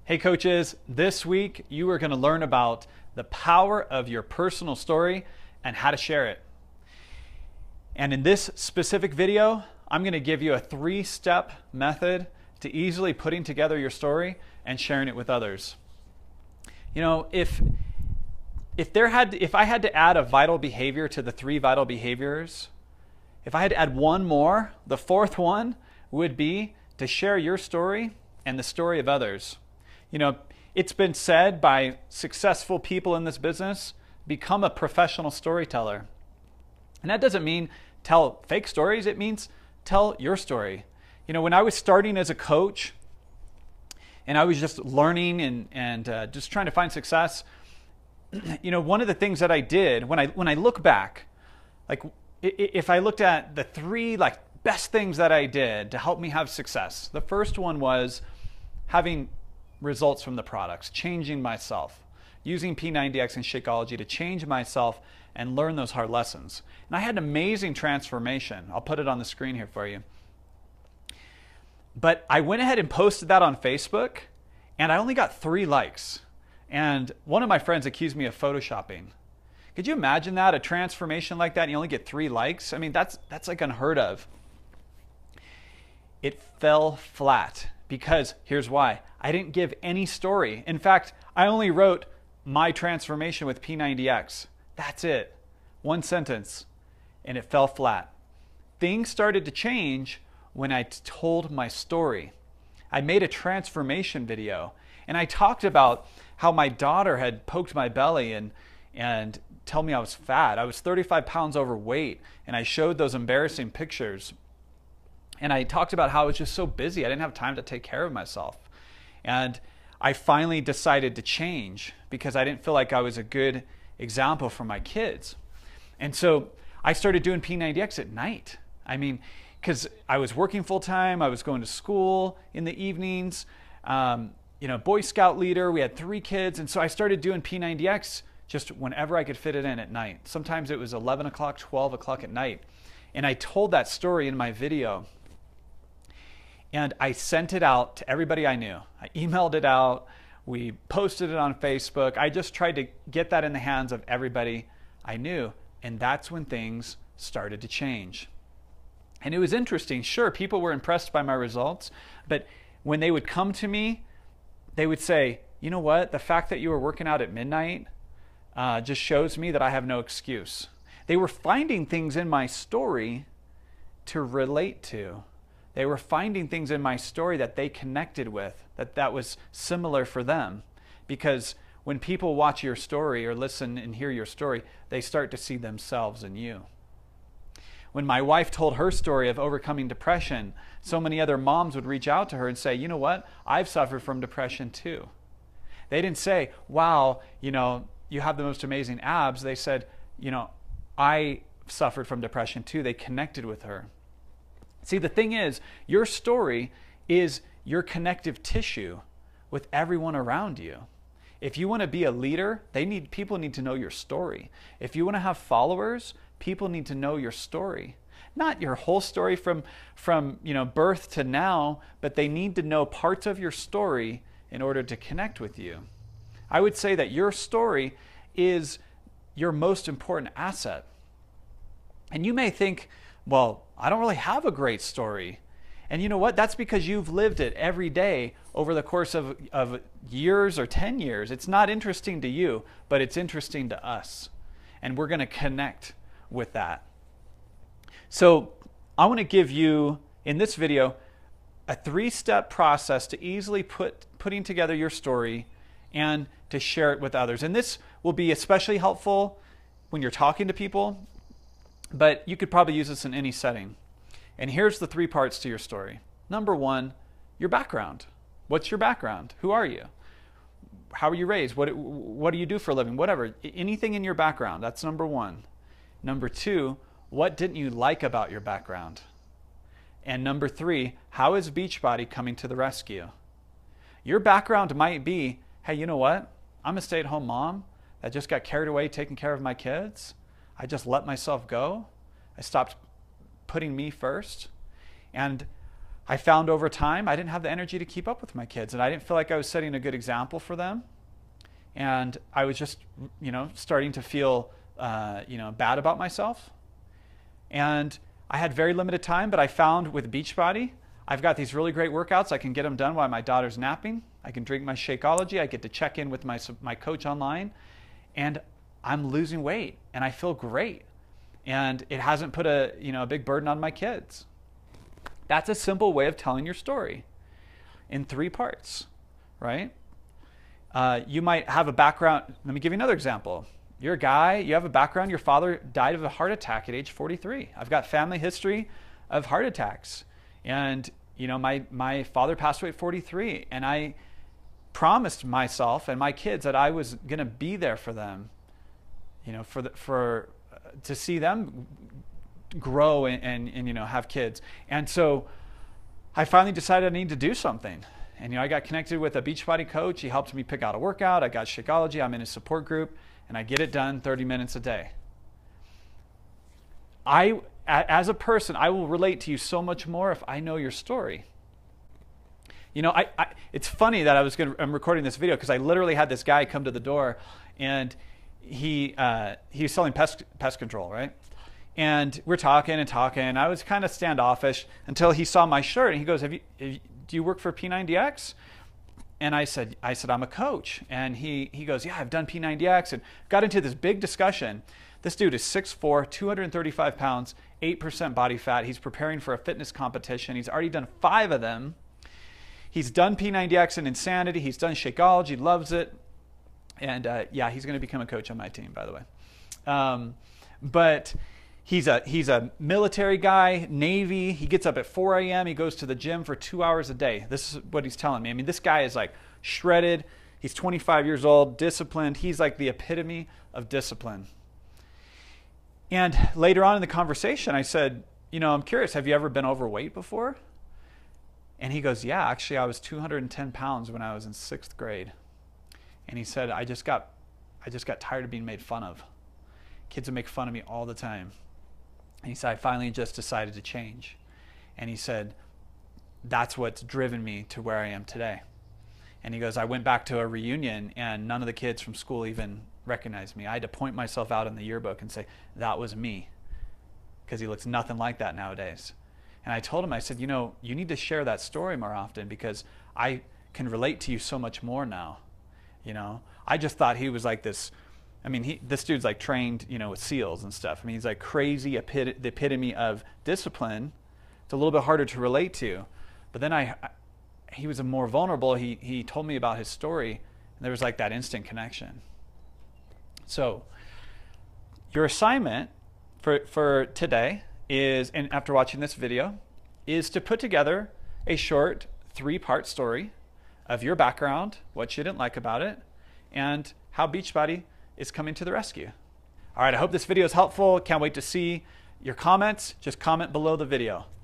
Hey coaches, this week you are going to learn about the power of your personal story and how to share it. And in this specific video, I'm going to give you a 3-step method to easily putting together your story and sharing it with others. You know, if I had to add a vital behavior to the 3 vital behaviors, if I had to add one more, the 4th one would be to share your story and the story of others. You know, it's been said by successful people in this business, become a professional storyteller. And that doesn't mean tell fake stories, it means tell your story. You know, when I was starting as a coach and I was just learning and just trying to find success, you know, one of the things that I did when I look back, like if I looked at the 3 best things that I did to help me have success, the first one was having results from the products, changing myself, using P90X and Shakeology to change myself and learn those hard lessons. And I had an amazing transformation. I'll put it on the screen here for you. But I went ahead and posted that on Facebook, and I only got 3 likes. And one of my friends accused me of photoshopping. Could you imagine that? A transformation like that and you only get 3 likes? I mean, that's like unheard of. It fell flat because here's why. I didn't give any story. In fact, I only wrote my transformation with P90X. That's it. 1 sentence. And it fell flat. Things started to change when I told my story. I made a transformation video and I talked about how my daughter had poked my belly and told me I was fat. I was 35 pounds overweight, and I showed those embarrassing pictures. And I talked about how I was just so busy. I didn't have time to take care of myself. And I finally decided to change because I didn't feel like I was a good example for my kids. And so I started doing P90X at night. I mean, because I was working full time, I was going to school in the evenings, you know, Boy Scout leader, we had 3 kids. And so I started doing P90X just whenever I could fit it in at night. Sometimes it was 11 o'clock, 12 o'clock at night. And I told that story in my video. And I sent it out to everybody I knew. I emailed it out. We posted it on Facebook. I just tried to get that in the hands of everybody I knew. And that's when things started to change. And it was interesting. Sure, people were impressed by my results. But when they would come to me, they would say, you know what? The fact that you were working out at midnight just shows me that I have no excuse. They were finding things in my story to relate to. They were finding things in my story that they connected with, that was similar for them. Because when people watch your story or listen and hear your story, they start to see themselves in you. When my wife told her story of overcoming depression, so many other moms would reach out to her and say, you know what? I've suffered from depression too. They didn't say, wow, you know, you have the most amazing abs. They said, you know, I suffered from depression too. They connected with her. See, the thing is, your story is your connective tissue with everyone around you. If you want to be a leader, people need to know your story. If you want to have followers, people need to know your story. Not your whole story from you know, birth to now, but they need to know parts of your story in order to connect with you. I would say that your story is your most important asset. And you may think, well, I don't really have a great story. And you know what? That's because you've lived it every day over the course of years or 10 years. It's not interesting to you, but it's interesting to us. And we're going to connect with that. So I want to give you, in this video, a 3-step process to easily putting together your story and to share it with others. And this will be especially helpful when you're talking to people, but you could probably use this in any setting. And here's the 3 parts to your story. Number 1, your background. What's your background? Who are you? How were you raised? What do you do for a living? Whatever. Anything in your background. That's number 1. Number 2, what didn't you like about your background? And number 3, how is Beachbody coming to the rescue? Your background might be, hey, you know what? I'm a stay-at-home mom that just got carried away taking care of my kids. I just let myself go. I stopped putting me first. And I found over time I didn't have the energy to keep up with my kids, and I didn't feel like I was setting a good example for them. And I was just, starting to feel, bad about myself. And I had very limited time, but I found with Beachbody, I've got these really great workouts. I can get them done while my daughter's napping. I can drink my Shakeology. I get to check in with my coach online, and I'm losing weight, and I feel great. And it hasn't put a big burden on my kids. That's a simple way of telling your story in 3 parts, right? You might have a background. Let me give you another example. You're a guy, you have a background, your father died of a heart attack at age 43. I've got family history of heart attacks. And, my father passed away at 43. And I promised myself and my kids that I was going to be there for them, to see them grow and have kids. And so I finally decided I need to do something. And I got connected with a Beachbody coach. He helped me pick out a workout. I got Shakeology. I'm in a support group, and I get it done 30 minutes a day. As a person, I will relate to you so much more if I know your story. It's funny that I'm recording this video because I literally had this guy come to the door, and he was selling pest control, right? And we're talking and talking. I was kind of standoffish until he saw my shirt, and he goes, do you work for P90X? And I said, I'm a coach. And he goes, yeah, I've done P90X, and got into this big discussion. This dude is 6'4", 235 pounds, 8% body fat. He's preparing for a fitness competition. He's already done 5 of them. He's done P90X and Insanity. He's done Shakeology, loves it. And he's going to become a coach on my team, by the way. But he's a military guy, Navy. He gets up at 4 a.m. He goes to the gym for 2 hours a day. This is what he's telling me. I mean, this guy is like shredded. He's 25 years old, disciplined. He's like the epitome of discipline. And later on in the conversation, I said, I'm curious, have you ever been overweight before? And he goes, yeah, actually, I was 210 pounds when I was in 6th grade. And he said, I just got tired of being made fun of. Kids would make fun of me all the time. And he said, I finally just decided to change. And he said, that's what's driven me to where I am today. And he goes, I went back to a reunion, and none of the kids from school even recognized me. I had to point myself out in the yearbook and say, that was me, because he looks nothing like that nowadays. And I told him, I said, you need to share that story more often, because I can relate to you so much more now. I just thought he was like this. I mean, this dude's like trained, with SEALs and stuff. I mean, he's like crazy, the epitome of discipline. It's a little bit harder to relate to. But then he was more vulnerable. He told me about his story, and there was like that instant connection. So your assignment for today is, and after watching this video, is to put together a short 3-part story of your background, what you didn't like about it, and how Beachbody is coming to the rescue. All right, I hope this video is helpful. Can't wait to see your comments. Just comment below the video.